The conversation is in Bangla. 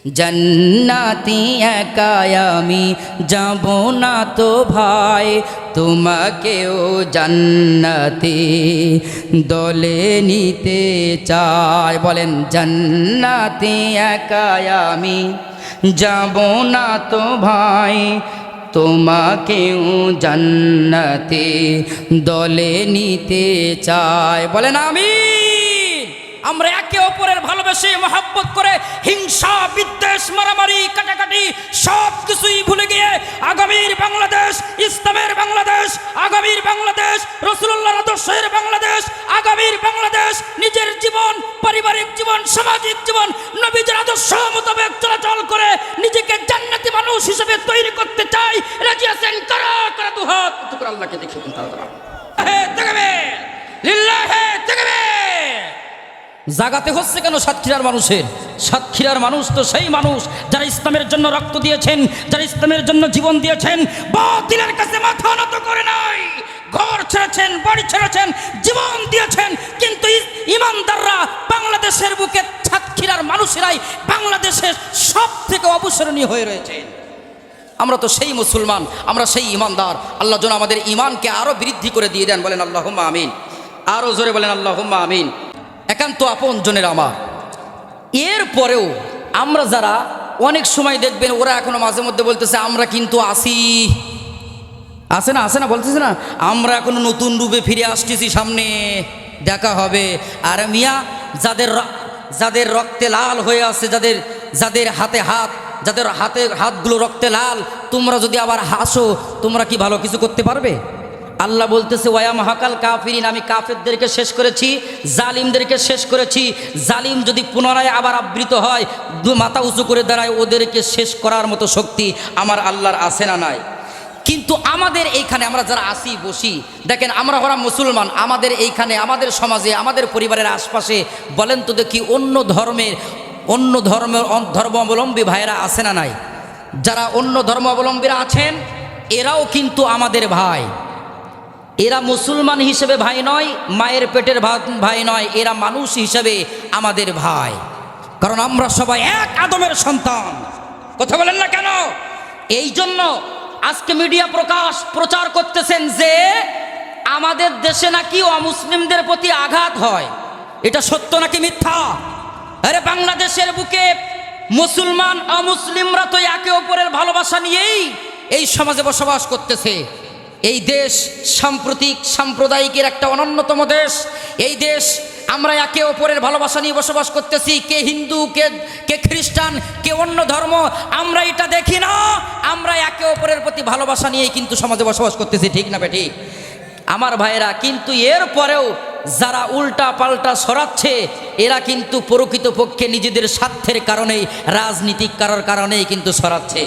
জান্নাতি একাই আমি যাব না তো ভাই, তোমাকেও জান্নাতি দলে নিতে চাই। বলেন জান্নাতি একাই আমি যাব না তো ভাই, তোমাকেও জান্নাতি দলে নিতে চাই। বলেন আমিন। আমরা একে অপরের ভালোবেসে মহব্বত করে হিংসা বিদ্বেষ মারামারি কাটাকাটি সব কিছুই ভুলে গিয়ে আগামীর বাংলাদেশ, ইসলামের বাংলাদেশ, আগামীর বাংলাদেশ, রাসূলুল্লাহর আদর্শের বাংলাদেশ, আগামীর বাংলাদেশ, নিজের জীবন, পারিবারিক জীবন, সামাজিক জীবন নবীজির আদর্শ মোতাবেক চলাচল করে নিজেকে জান্নাতি মানুষ হিসেবে তৈরি করতে চাই। রাজি আছেন? কারা কারা দুহাত উঁচু করে আল্লাহকে দেখে তারা হে তাকবীর, লিল্লাহি তাকবীর। জাগাতে হচ্ছে কেন সাতক্ষীরার মানুষের? সাতক্ষীরার মানুষ তো সেই মানুষ যারা ইসলামের জন্য রক্ত দিয়েছেন, যারা ইসলামের জন্য জীবন দিয়েছেন, বাতিলের কাছে মাথা নত করে নাই, ঘর ছেড়েছেন, বাড়ি ছেড়েছেন, জীবন দিয়েছেন। কিন্তু ইমানদাররা বাংলাদেশের বুকে সাতক্ষীরার মানুষেরাই বাংলাদেশের সব থেকে অবসরণীয় হয়ে রয়েছে। আমরা তো সেই মুসলমান, আমরা সেই ইমানদার। আল্লাহ যেন আমাদের ইমানকে আরো বৃদ্ধি করে দিয়ে দেন। বলেন আল্লাহুম্মা আমিন। আরো জোরে বলেন আল্লাহুম্মা আমিন। একান্ত আপন জনের আমার। এরপরেও আমরা যারা অনেক সময় দেখবেন ওরা এখনো মাঝে মধ্যে বলতেছে আমরা কিন্তু আসি, আসে না বলতেছে না, আমরা এখনো নতুন রূপে ফিরে আসতেছি, সামনে দেখা হবে। আর মিয়া যাদের রক্তে লাল হয়ে আছে, যাদের হাতে হাতগুলো রক্তে লাল, তোমরা যদি আবার হাসো, তোমরা কি ভালো কিছু করতে পারবে? আল্লাহ বলতেছে ওয়া মাহাকাল কাফিরিন, আমি কাফেরদেরকে শেষ করেছি, জালিমদেরকে শেষ করেছি। জালিম যদি পুনরায় আবার আবৃত হয়, মাথা উঁচু করে দাঁড়ায়, ওদেরকে শেষ করার মতো শক্তি আমার আল্লাহর আছে না নাই? কিন্তু আমাদের এইখানে আমরা যারা আসি বসি, দেখেন আমরা হলাম মুসলমান, আমাদের এইখানে, আমাদের সমাজে, আমাদের পরিবারের আশপাশে বলেন তো দেখি অন্য ধর্মাবলম্বী ভাইয়েরা আছে না নাই? যারা অন্য ধর্মাবলম্বীরা আছেন এরাও কিন্তু আমাদের ভাই। এরা মুসলমান হিসেবে ভাই নয়, মায়ের পেটের ভাই নয়, এরা মানুষ হিসেবে আমাদের ভাই। কারণ আমরা সবাই এক আদমের সন্তান। কথা বলেন না কেন? এই জন্য আজকে মিডিয়া প্রচার করতেছেন যে আমাদের দেশে নাকি অমুসলিমদের প্রতি আঘাত হয়। এটা সত্য নাকি মিথ্যা? আরে বাংলাদেশের বুকে মুসলমান অমুসলিমরা তো একে অপরের ভালোবাসা নিয়েই এই সমাজে বসবাস করতেছে। এই দেশ সাম্প্রদায়িকের একটা অনন্যতম দেশ। এই দেশ আমরা একে অপরের ভালোবাসা নিয়ে বসবাস করতেছি। কে হিন্দু, কে খ্রিস্টান, কে অন্য ধর্ম, আমরা এটা দেখি না। আমরা একে অপরের প্রতি ভালোবাসা নিয়েই কিন্তু সমাজে বসবাস করতেছি, ঠিক না বেঠিক আমার ভাইয়েরা? কিন্তু এরপরেও যারা উল্টা পাল্টা ছড়াচ্ছে এরা কিন্তু প্রকৃতপক্ষে নিজেদের স্বার্থের কারণেই, রাজনীতিক কারণেই কিন্তু ছড়াচ্ছে।